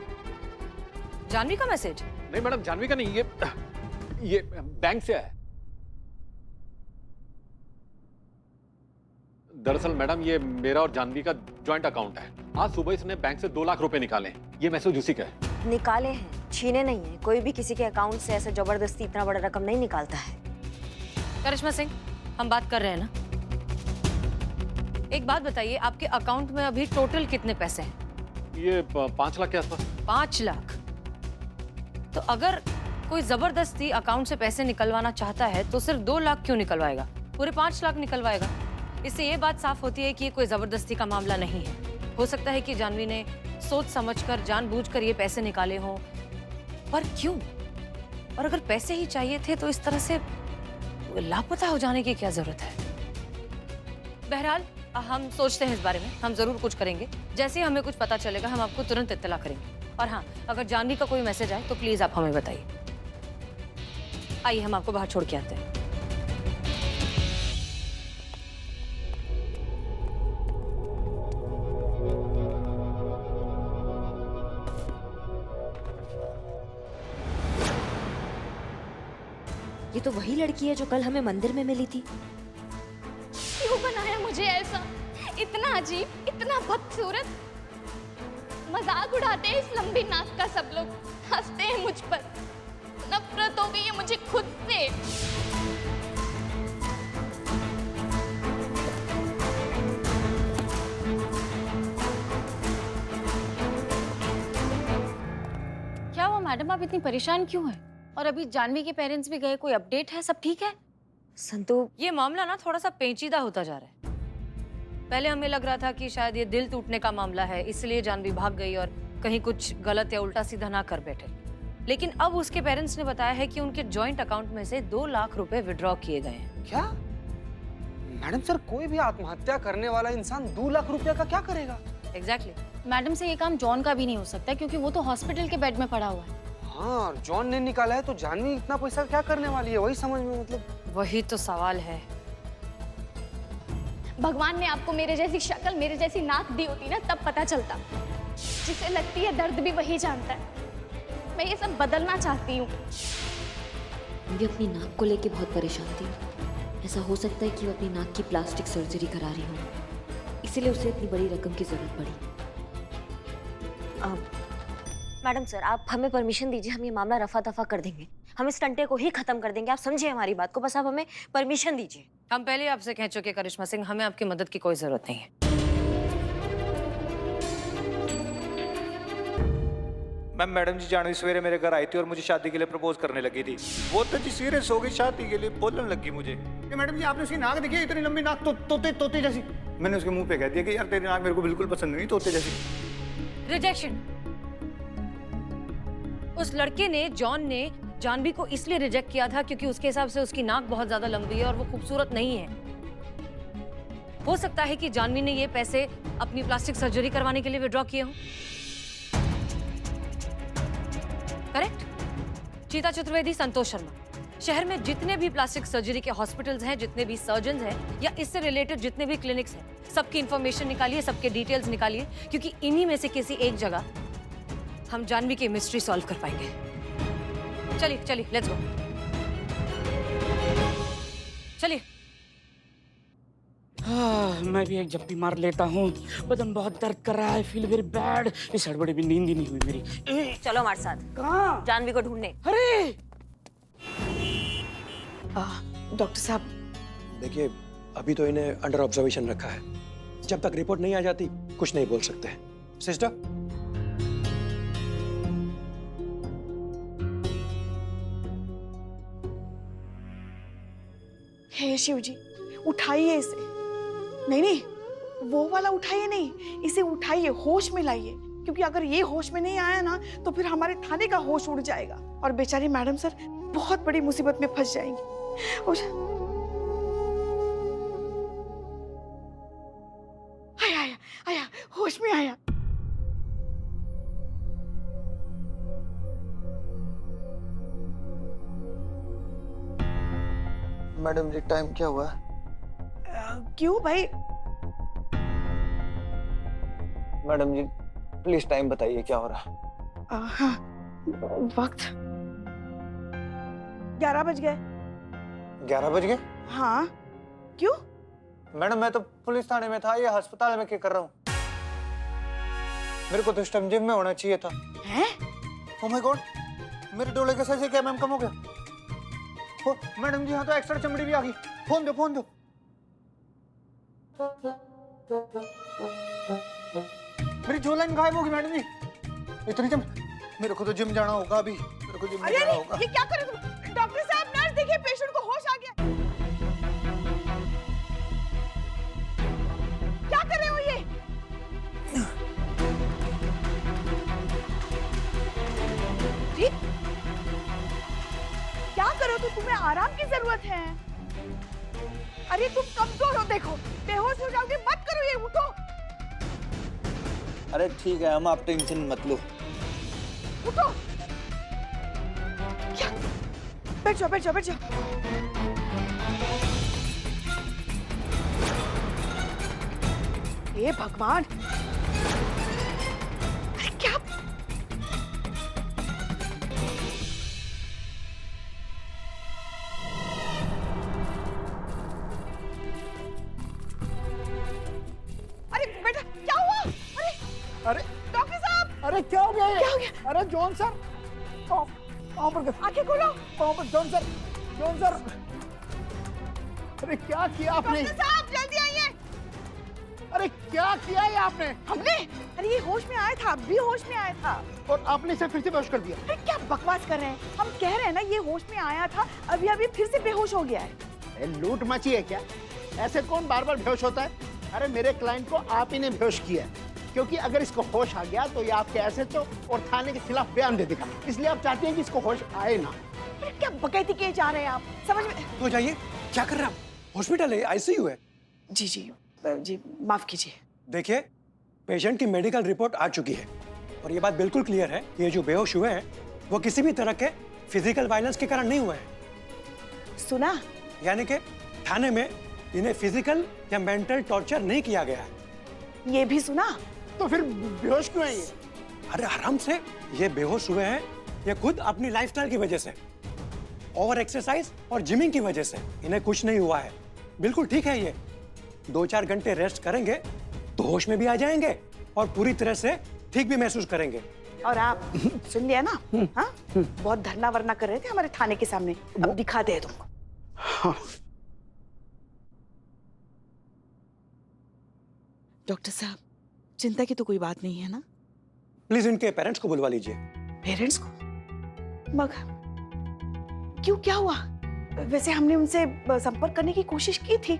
जानवी का मैसेज? नहीं मैडम, जानवी का नहीं, ये बैंक से है। दरअसल मैडम ये मेरा और जानवी का जॉइंट अकाउंट है। आज सुबह इसने बैंक से 2 लाख रुपए निकाले। ये मैसेज उसी का है। निकाले हैं, छीने नहीं है। कोई भी किसी के अकाउंट से ऐसे जबरदस्ती इतना बड़ा रकम नहीं निकालता है। करिश्मा सिंह, हम बात कर रहे हैं ना। एक बात बताइए, आपके अकाउंट में अभी टोटल कितने पैसे हैं? ये 5 लाख के आसपास। 5 लाख? तो अगर कोई जबरदस्ती अकाउंट से पैसे निकलवाना चाहता है तो सिर्फ 2 लाख क्यों निकलवाएगा, पूरे 5 लाख निकलवाएगा? इससे ये बात साफ होती है कि ये कोई जबरदस्ती का मामला नहीं है। हो सकता है कि जानवी ने सोच समझकर, जानबूझकर ये पैसे निकाले हों, पर क्यों? और अगर पैसे ही चाहिए थे तो इस तरह से लापता हो जाने की क्या जरूरत है? बहरहाल हम सोचते हैं इस बारे में, हम जरूर कुछ करेंगे। जैसे ही हमें कुछ पता चलेगा हम आपको तुरंत इत्तला करेंगे। और हाँ, अगर जानवी का कोई मैसेज आए तो प्लीज आप हमें बताइए। आइए हम आपको बाहर छोड़ के आते हैं। ये तो वही लड़की है जो कल हमें मंदिर में मिली थी। क्यों बनाया मुझे ऐसा? इतना अजीब, इतना बदसूरत। मजाक उड़ाते हैं इस लंबी नाक का सब लोग, हंसते हैं मुझ पर। नफरत हो गई है मुझे खुद से। क्या हुआ मैडम, आप इतनी परेशान क्यों हैं? और अभी जानवी के पेरेंट्स भी गए, कोई अपडेट है? सब ठीक है? संतू, ये मामला ना थोड़ा सा पेचीदा होता जा रहा है। पहले हमें लग रहा था कि शायद ये दिल टूटने का मामला है, इसलिए जानवी भाग गई और कहीं कुछ गलत या उल्टा सीधा ना कर बैठे। लेकिन अब उसके पेरेंट्स ने बताया है कि उनके जॉइंट अकाउंट में से 2 लाख रुपए विड्रॉ किए गए हैं। क्या? मैडम सर, कोई भी आत्महत्या करने वाला इंसान 2 लाख रुपया का क्या करेगा? एग्जैक्टली। मैडम से ये काम जॉन का भी नहीं हो सकता क्योंकि वो तो हॉस्पिटल के बेड में पड़ा हुआ है। हाँ, जॉन ने निकाला है तो जानवी इतना पैसा क्या करने वाली है, वही समझ में मतलब। वही तो सवाल है। भगवान ने आपको मेरे जैसी शक्ल, मेरे जैसी नाक दी होती ना, तब पता चलता। जिसे लगती है दर्द भी वही जानता है। मैं ये सब बदलना चाहती हूँ। मैं भी अपनी नाक को लेके बहुत परेशान थी। ऐसा हो सकता है कि वो अपनी नाक की प्लास्टिक सर्जरी करा रही हो, इसीलिए उसे इतनी बड़ी रकम की जरूरत पड़ी। मैडम सर, आप हमें परमिशन दीजिए, हम ये मामला रफा दफा कर देंगे, हम इस टंटे को ही खत्म कर देंगे। आप समझिए हमारी बात को, बस आप हमें परमिशन दीजिए। हम पहले आपसे कह चुके करिश्मा सिंह, हमें आपकी मदद की कोई जरूरत नहीं है। मैडम जी जानवी सवेरे मेरे घर आई थी और मुझे शादी के लिए प्रपोज करने लगी थी। वो तो जी सीरियस हो गई शादी के लिए, बोलने लगी मुझे। मैडम जी आपने उसकी नाक देखी है? इतनी लंबी नाक, तोते जैसी। मैंने उसके मुंह पे कह दिया कि यार तेरी नाक मेरे को बिल्कुल पसंद नहीं, तोते जैसी। रिजेक्शन। उस लड़के ने, जॉन ने जानवी को इसलिए रिजेक्ट किया था क्योंकि उसके हिसाब से उसकी नाक बहुत ज्यादा लंबी है और वो खूबसूरत नहीं है। हो सकता है कि जानवी ने ये पैसे अपनी प्लास्टिक सर्जरी करवाने के लिए विड्रॉ किए हों। करेक्ट? चीता चतुर्वेदी, संतोष शर्मा, शहर में जितने भी प्लास्टिक सर्जरी के हॉस्पिटल्स हैं, जितने भी सर्जन्स हैं या इससे रिलेटेड जितने भी क्लिनिक्स हैं, सबकी इंफॉर्मेशन निकालिए, सबके डिटेल्स निकालिए, क्योंकि इन्हीं में से किसी एक जगह हम जानवी की मिस्ट्री सॉल्व कर पाएंगे। चलिए चलिए, लेट्स गो। चलिए। मैं भी एक जप्पी मार लेता हूँ, बदन बहुत दर्द कर रहा है, फील वेरी बैड। इस हड़बड़ी में नींद ही नहीं हुई मेरी। चलो हमारे साथ। कहाँ? जानवी को ढूंढने। अरे डॉक्टर साहब, देखिए अभी तो इन्हें अंडर ऑब्जर्वेशन रखा है, जब तक रिपोर्ट नहीं आ जाती कुछ नहीं बोल सकते। सिस्टर, हे शिव जी, उठाइए इसे। नहीं नहीं, वो वाला उठाइए नहीं, इसे उठाइए, होश में लाइए, क्योंकि अगर ये होश में नहीं आया ना तो फिर हमारे थाने का होश उड़ जाएगा और बेचारी मैडम सर बहुत बड़ी मुसीबत में फंस जाएंगी। आया आया आया, होश में आया। मैडम जी टाइम क्या हुआ? क्यों भाई? मैडम जी प्लीज टाइम बताइए, क्या हो रहा? हाँ, वक्त 11 बज गए। 11 बज गए? हाँ, क्यों? मैडम मैं तो पुलिस थाने में था, ये अस्पताल में क्या कर रहा हूँ? मेरे को तो इस टाइम जिम में होना चाहिए था। हैं? ओह माय गॉड, मेरे डोले के साइज से क्या मैम कम हो गया? ओ, मैडम जी यहाँ तो एक्स्ट्रा चमड़ी भी आ गई। फोन दो, फोन दो। मेरी जो लाइन गायब होगी मैडम जी। इतनी मेरे को तो जिम जाना होगा अभी, मेरे को जिम जाना होगा। ये क्या कर रहे तुम? डॉक्टर साहब, नर्स देखिए, पेशेंट को होश आ गया। क्या कर रहे हो ये? ठीक? क्या करो तो तुम्हें आराम की जरूरत है। अरे तुम कमजोर हो, देखो बेहोश हो जाओगे, मत करो ये, उठो। अरे ठीक है, हम आप टेंशन मत लो। उठो। क्या? बैठ जाओ, बैठ जाओ, बैठ जाओ। हे भगवान, अरे क्या? अरे बेटा, क्या हुआ? अरे डॉक्टर साहब! अरे क्या हो गया? क्या हो गया? अरे जॉन सर, पाँव पर आंखें खोलो। पाँव पर। जॉन सर, जॉन सर, अरे क्या किया आपने? डॉक्टर साहब जल्दी आइए। अरे क्या किया ये आपने? हमने? अरे ये होश में आया था, अब भी होश में आया था। और आपने इसे फिर से बेहोश कर दिया? अरे क्या बकवास कर रहे हैं? हम कह रहे हैं ना ये होश में आया था, अभी अभी फिर से बेहोश हो गया है। लूट मची है क्या? ऐसे कौन बार बार बेहोश होता है? अरे मेरे क्लाइंट को आप ही ने बेहोश किया है, क्योंकि अगर इसको होश आ गया तो ये आपके एसएचओ और थाने के खिलाफ बयान दे देगा, इसलिए आप चाहते हैं कि इसको होश आए ना। अरे क्या बकैती किए जा रहे हैं आप, समझ में? तो जाइए, क्या कर रहे हैं आप? हॉस्पिटल है, आईसीयू है। जी जी जी, माफ कीजिए। देखिए, पेशेंट की मेडिकल रिपोर्ट आ चुकी है और ये बात बिल्कुल क्लियर है कि ये जो बेहोश हुए हैं वो किसी भी तरह के फिजिकल वायलेंस के कारण नहीं हुए हैं। सुना? यानी कि थाने में इन्हें फिजिकल या मेंटल टॉर्चर नहीं किया गया है। ये भी सुना? तो फिर बेहोश क्यों है ये? अरे आराम से, ये बेहोश हुए हैं ये खुद अपनी लाइफस्टाइल की वजह से, ओवर एक्सरसाइज और जिमिंग की वजह से। इन्हें कुछ नहीं हुआ है, बिल्कुल ठीक है। ये 2-4 घंटे रेस्ट करेंगे तो होश में भी आ जाएंगे और पूरी तरह से ठीक भी महसूस करेंगे। और आप सुन लिया ना? हाँ, बहुत धरना वरना कर रहे थे हमारे थाने के सामने, अब दिखा दे तुमको। हाँ। डॉक्टर साहब, चिंता की तो कोई बात नहीं है ना? प्लीज इनके पेरेंट्स को बुलवा लीजिए। पेरेंट्स को? मगर क्यों, क्या हुआ? वैसे हमने उनसे संपर्क करने की कोशिश की थी,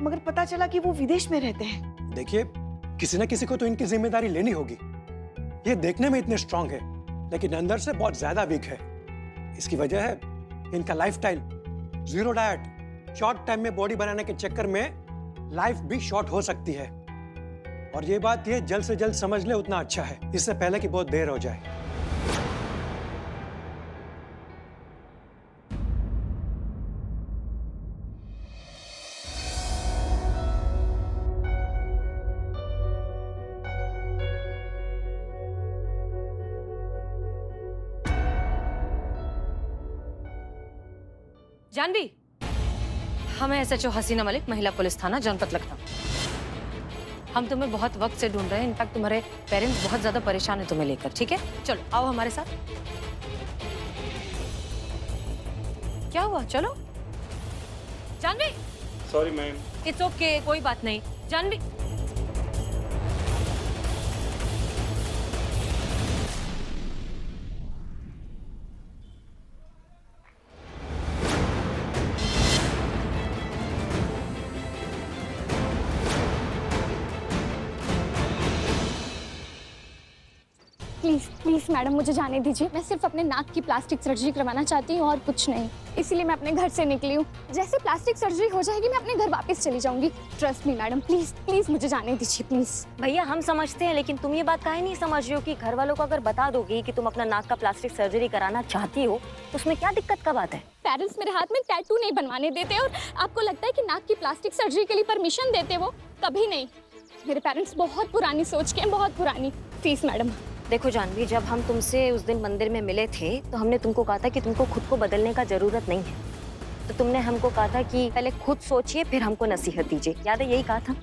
मगर पता चला कि वो विदेश में रहते हैं। देखिए, किसी न किसी को तो इनकी जिम्मेदारी लेनी होगी। ये देखने में इतने स्ट्रांग है, लेकिन अंदर से बहुत ज्यादा वीक है। इसकी वजह है इनका lifestyle, zero diet, short time में बॉडी बनाने के चक्कर में लाइफ भी शॉर्ट हो सकती है। और ये बात ये जल्द से जल्द समझ ले उतना अच्छा है, इससे पहले कि बहुत देर हो जाए। जानवी, हमें SHO हसीना मलिक, महिला पुलिस थाना, जनपद लखनऊ। हम तुम्हें बहुत वक्त से ढूंढ रहे हैं। इनफैक्ट तुम्हारे पेरेंट्स बहुत ज्यादा परेशान है तुम्हें लेकर। ठीक है, चलो आओ हमारे साथ। क्या हुआ? चलो। Janvi, sorry ma'am. It's okay, कोई बात नहीं। जानवी, प्लीज प्लीज मैडम, मुझे जाने दीजिए। मैं सिर्फ अपने नाक की प्लास्टिक सर्जरी करवाना चाहती हूँ और कुछ नहीं। इसीलिए मैं अपने घर से निकली हूँ। जैसे प्लास्टिक सर्जरी हो जाएगी मैं अपने घर वापस चली जाऊंगी। Trust me madam, please please मुझे जाने दीजिए प्लीज। भैया हम समझते हैं, लेकिन तुम ये बात काहे नहीं समझ रही हो कि घर वालों को अगर बता दोगी कि तुम अपना नाक का प्लास्टिक सर्जरी कराना चाहती हो तो उसमें क्या दिक्कत का बात है? पेरेंट्स मेरे हाथ में टैटू नहीं बनवाने देते और आपको लगता है कि नाक की प्लास्टिक सर्जरी के लिए परमिशन देते वो? कभी नहीं। मेरे पेरेंट्स बहुत पुरानी सोच के हैं, बहुत पुरानी। Please madam. देखो जानवी, जब हम तुमसे उस दिन मंदिर में मिले थे तो हमने तुमको कहा था कि तुमको खुद को बदलने का जरूरत नहीं है। तो तुमने हमको कहा था कि पहले खुद सोचिए फिर हमको नसीहत दीजिए, याद है? यही कहा था।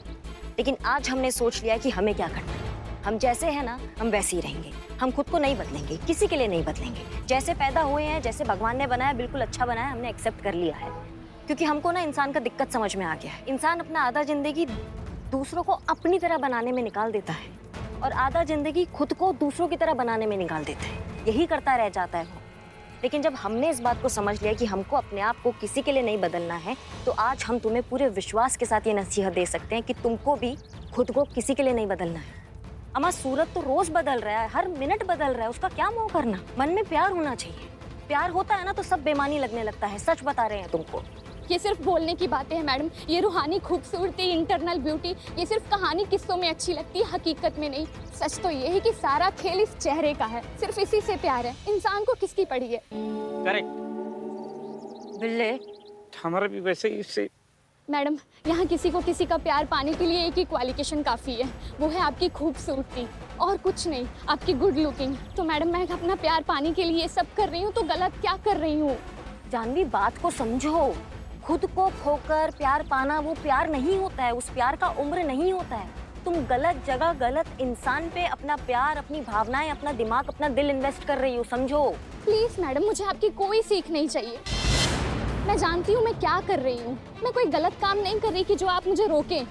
लेकिन आज हमने सोच लिया कि हमें क्या करना है। हम जैसे हैं ना, हम वैसे ही रहेंगे। हम खुद को नहीं बदलेंगे, किसी के लिए नहीं बदलेंगे। जैसे पैदा हुए हैं, जैसे भगवान ने बनाया, बिल्कुल अच्छा बनाया, हमने एक्सेप्ट कर लिया है। क्योंकि हमको ना इंसान का दिक्कत समझ में आ गया है। इंसान अपना आधा जिंदगी दूसरों को अपनी तरह बनाने में निकाल देता है और आधा जिंदगी खुद को दूसरों की तरह बनाने में निकाल देता है। यही करता रह जाता है वो। लेकिन जब हमने इस बात को समझ लिया कि हमको अपने आप को किसी के लिए नहीं बदलना है, तो आज हम तुम्हें पूरे विश्वास के साथ ये नसीहत दे सकते हैं कि तुमको भी खुद को किसी के लिए नहीं बदलना है। अम्मा, सूरज तो रोज बदल रहा है, हर मिनट बदल रहा है, उसका क्या मोह करना? मन में प्यार होना चाहिए। प्यार होता है ना तो सब बेमानी लगने लगता है। सच बता रहे हैं तुमको। ये सिर्फ बोलने की बातें हैं मैडम। ये रूहानी खूबसूरती, इंटरनल ब्यूटी, ये सिर्फ कहानी किस्सों में अच्छी लगती है, हकीकत में नहीं। सच तो ये है कि सारा खेल इस चेहरे का है। सिर्फ इसी से प्यार है। इंसान को किसकी पड़ी है? करेक्ट। बिल्ले, हमारा भी वैसे ही इससे। मैडम, यहाँ किसी को किसी का प्यार पाने के लिए एक ही क्वालिफिकेशन काफ़ी है, वो है आपकी खूबसूरती और कुछ नहीं, आपकी गुड लुकिंग। तो मैडम, मैं अपना प्यार पाने के लिए ये सब कर रही हूँ तो गलत क्या कर रही हूँ? जानवी, बात को समझो। खुद को खोकर प्यार पाना वो प्यार नहीं होता है। उस प्यार का उम्र नहीं होता है। तुम गलत जगह गलत इंसान पे अपना प्यार, अपनी भावनाएं, अपना दिमाग, अपना दिल इन्वेस्ट कर रही हो, समझो। प्लीज मैडम, मुझे आपकी कोई सीख नहीं चाहिए। मैं जानती हूँ मैं क्या कर रही हूँ। मैं कोई गलत काम नहीं कर रही कि जो आप मुझे रोकें।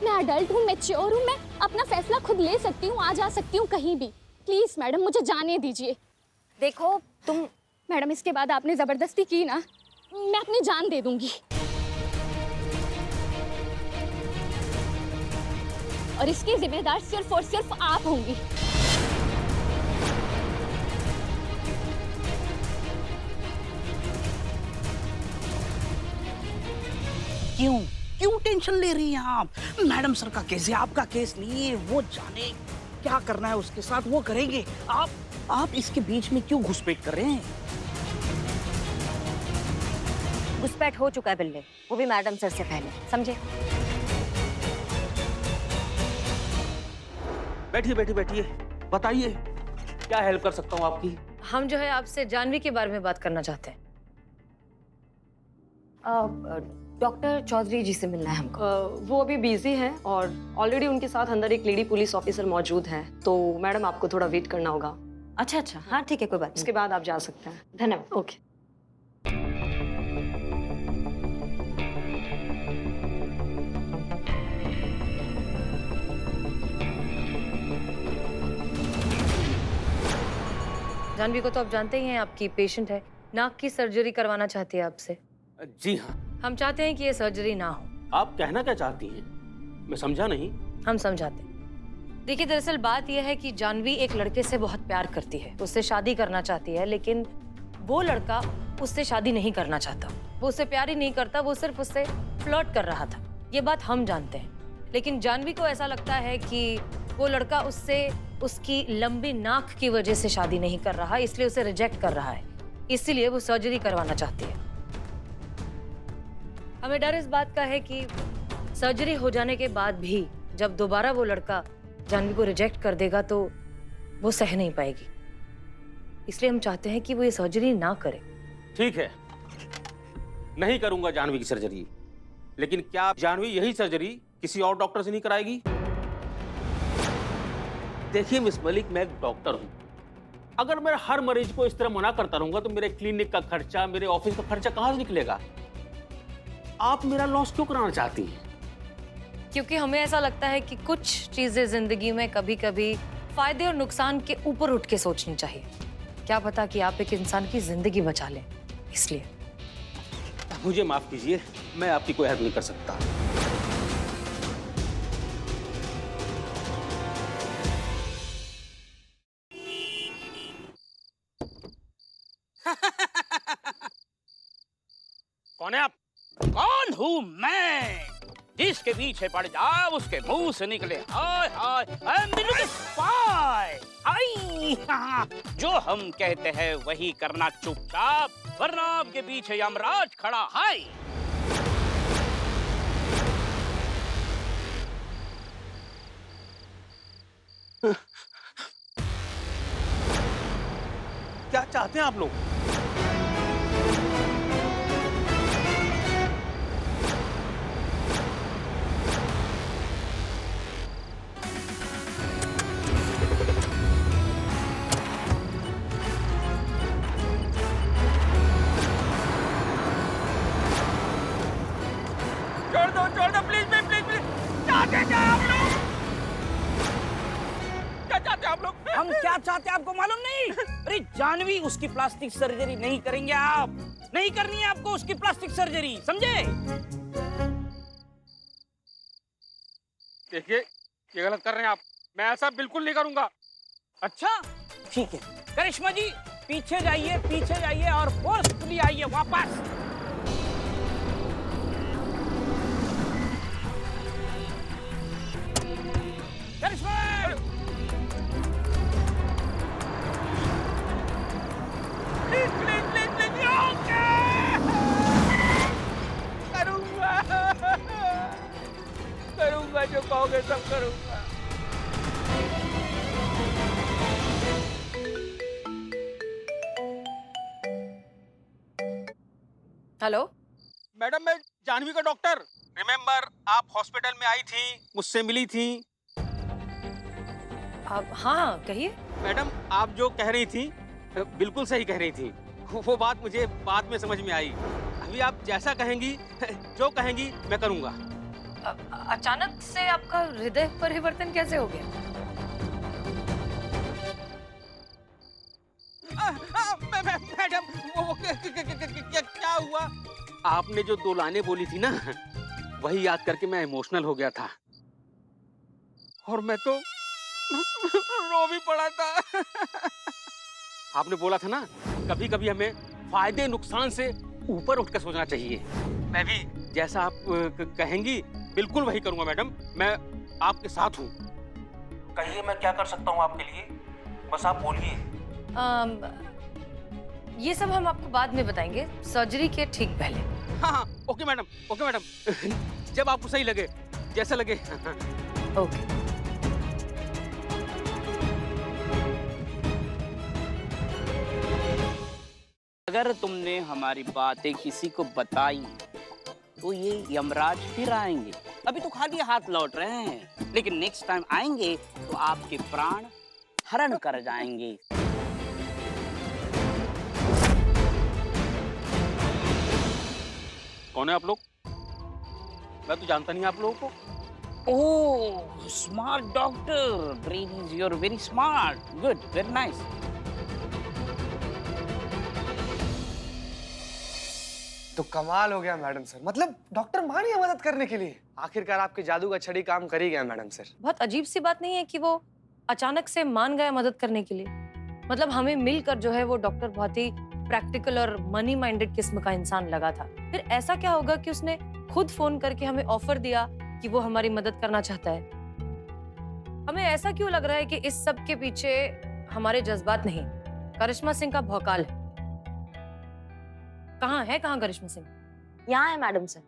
मैं अडल्ट हूँ, मैच्योर हूँ, मैं अपना फैसला खुद ले सकती हूँ, आ जा सकती हूँ कहीं भी। प्लीज मैडम, मुझे जाने दीजिए। देखो तुम मैडम, इसके बाद आपने जबरदस्ती की ना, मैं अपनी जान दे दूंगी। और इसकी जिम्मेदार सिर्फ और सिर्फ आप होंगी। क्यों क्यों टेंशन ले रही हैं आप? मैडम सर का केस है, आपका केस नहीं है। वो जाने क्या करना है उसके साथ, वो करेंगे। आप इसके बीच में क्यों घुसपैठ कर रहे हैं? घुसपैठ हो चुका है बिल्ले, वो भी मैडम सर से पहले, समझे? बैठिए बैठिए बैठिए, बताइए क्या हेल्प कर सकता हूँ आपकी? हम जो है आपसे जानवी के बारे में बात करना चाहते हैं। डॉक्टर चौधरी जी से मिलना है हमको। वो अभी बिजी हैं और ऑलरेडी उनके साथ अंदर एक लेडी पुलिस ऑफिसर मौजूद है, तो मैडम आपको थोड़ा वेट करना होगा। अच्छा अच्छा, हाँ ठीक है, कोई बात उसके बाद आप जा सकते हैं। धन्यवाद। ओके। जानवी को तो आप जानते ही हैं, आपकी पेशेंट है, नाक की सर्जरी करवाना चाहती है आपसे। जी हाँ। हम चाहते हैं कि ये सर्जरी ना हो। आप कहना क्या चाहती हैं? मैं समझा नहीं। हम समझाते हैं। देखिए, दरअसल बात यह है कि जानवी एक लड़के से बहुत प्यार करती है, उससे शादी करना चाहती है, लेकिन वो लड़का उससे शादी नहीं करना चाहता। वो उससे प्यार ही नहीं करता, वो सिर्फ उससे फ्लर्ट कर रहा था। ये बात हम जानते हैं, लेकिन जानवी को ऐसा लगता है कि वो लड़का उससे उसकी लंबी नाक की वजह से शादी नहीं कर रहा, इसलिए उसे रिजेक्ट कर रहा है, इसलिए वो सर्जरी करवाना चाहती है। हमें डर इस बात का है कि सर्जरी हो जाने के बाद भी जब दोबारा वो लड़का जानवी को रिजेक्ट कर देगा तो वो सह नहीं पाएगी, इसलिए हम चाहते हैं कि वो ये सर्जरी ना करे। ठीक है, नहीं करूंगा जानवी की सर्जरी, लेकिन क्या जानवी यही सर्जरी किसी और डॉक्टर से नहीं कराएगी? देखिए मिस मलिक, मैं एक डॉक्टर हूं। अगर मैं हर मरीज को इस तरह मना करता रहूंगा तो मेरे क्लिनिक का खर्चा, मेरे ऑफिस का खर्चा कहां से निकलेगा? आप मेरा लॉस क्यों कराना चाहती हैं? क्योंकि हमें ऐसा लगता है कि कुछ चीजें जिंदगी में कभी कभी फायदे और नुकसान के ऊपर उठ के सोचनी चाहिए। क्या पता कि आप एक इंसान की जिंदगी बचा लें, इसलिए। मुझे माफ कीजिए, मैं आपकी कोई हेल्प नहीं कर सकता। कौन है आप? कौन हूँ मैं? जिसके पीछे पड़ जाओ उसके मुंह से निकले हाय हाय हाय। जो हम कहते हैं वही करना चुपचाप, वरना आपके पीछे यमराज खड़ा है। क्या चाहते हैं आप लोग? छोड़ दो प्लीज प्लीज। चाहते क्या आप लोग? क्या चाहते आप लोग? हम क्या चाहते हैं आपको मालूम नहीं? अरे जानवी, उसकी प्लास्टिक सर्जरी नहीं करेंगे आप। नहीं करनी है आपको उसकी प्लास्टिक सर्जरी, समझे? देखिए, ये गलत कर रहे हैं आप। मैं ऐसा बिल्कुल नहीं करूंगा। अच्छा ठीक है, करिश्मा जी पीछे जाइए और फोर्सफुली आइए वापस। करिश्मा! Please, okay! करूंगा जो कहोगे सब करूंगा। हेलो मैडम, मैं जानवी का डॉक्टर। रिमेम्बर, आप हॉस्पिटल में आई थी, मुझसे मिली थी। आप हाँ कहिए। मैडम, आप जो कह रही थी बिल्कुल सही कह रही थी। वो बात मुझे बाद में समझ में आई। अभी आप जैसा कहेंगी, जो कहेंगी मैं करूंगा। अचानक से आपका हृदय परिवर्तन कैसे हो गया? मैडम, वो क्या हुआ? आपने जो 2 लाइनें बोली थी ना, वही याद करके मैं इमोशनल हो गया था और मैं तो रो भी पड़ा था। आपने बोला था ना, कभी कभी हमें फायदे नुकसान से ऊपर उठकर सोचना चाहिए। मैं भी जैसा आप कहेंगी बिल्कुल वही करूंगा मैडम। मैं आपके साथ हूँ। कहिए, मैं क्या कर सकता हूँ आपके लिए? बस आप बोलिए। ये सब हम आपको बाद में बताएंगे, सर्जरी के ठीक पहले। हाँ, ओके मैडम। जब आपको सही लगे, जैसा लगे। ओके। अगर तुमने हमारी बातें किसी को बताई तो ये यमराज फिर आएंगे। अभी तो खाली हाथ लौट रहे हैं, लेकिन नेक्स्ट टाइम आएंगे तो आपके प्राण हरण कर जाएंगे। कौन है आप लोग? मैं तो जानता नहीं आप लोगों को। Oh, smart doctor, brain is your very smart, good, very nice. तो कमाल हो गया मैडम सर, मतलब डॉक्टर मान गया मदद करने के लिए। आखिरकार आपके जादू का छड़ी काम कर ही गया मैडम सर। बहुत अजीब सी बात नहीं है कि वो अचानक से मान गया मदद करने के लिए? मतलब हमें मिलकर जो है वो डॉक्टर बहुत ही प्रैक्टिकल और मनी माइंडेड किस्म का इंसान लगा था। फिर ऐसा क्या होगा कि उसने खुद फोन करके हमें ऑफर दिया कि वो हमारी मदद करना चाहता है? हमें ऐसा क्यों लग रहा है कि इस सब के पीछे हमारे जज्बात नहीं, करिश्मा सिंह का भौकाल है? कहाँ करिश्मा सिंह? यहाँ है मैडम सर।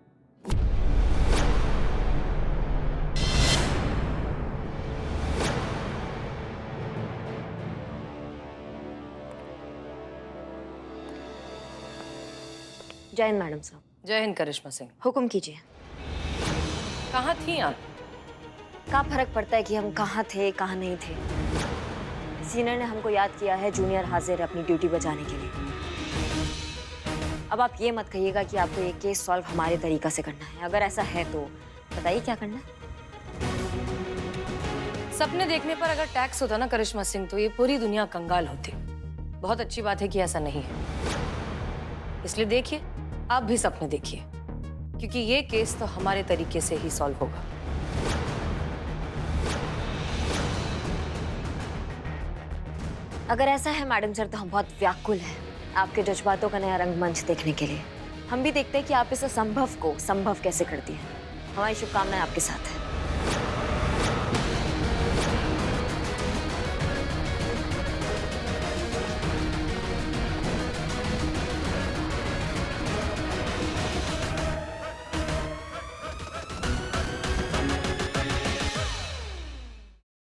जय हिंद मैडम साहब। जय हिंद करिश्मा सिंह। हुक्म कीजिए। कहाँ थी आप? क्या फर्क पड़ता है कि हम कहाँ थे कहाँ नहीं थे? सीनियर ने हमको याद किया है, जूनियर हाजिर है अपनी ड्यूटी बचाने के लिए। अब आप ये मत कहिएगा कि आपको ये केस सॉल्व हमारे तरीका से करना है। अगर ऐसा है तो बताइए क्या करना है। सपने देखने पर अगर टैक्स होता ना करिश्मा सिंह, तो ये पूरी दुनिया कंगाल होती। बहुत अच्छी बात है कि ऐसा नहीं है, इसलिए देखिए, आप भी सपने देखिए, क्योंकि ये केस तो हमारे तरीके से ही सॉल्व होगा। अगर ऐसा है मैडम सर तो हम बहुत व्याकुल हैं आपके जज्बातों का नया रंगमंच देखने के लिए। हम भी देखते हैं कि आप इस असंभव को संभव कैसे करती हैं। हमारी शुभकामनाएं आपके साथ है।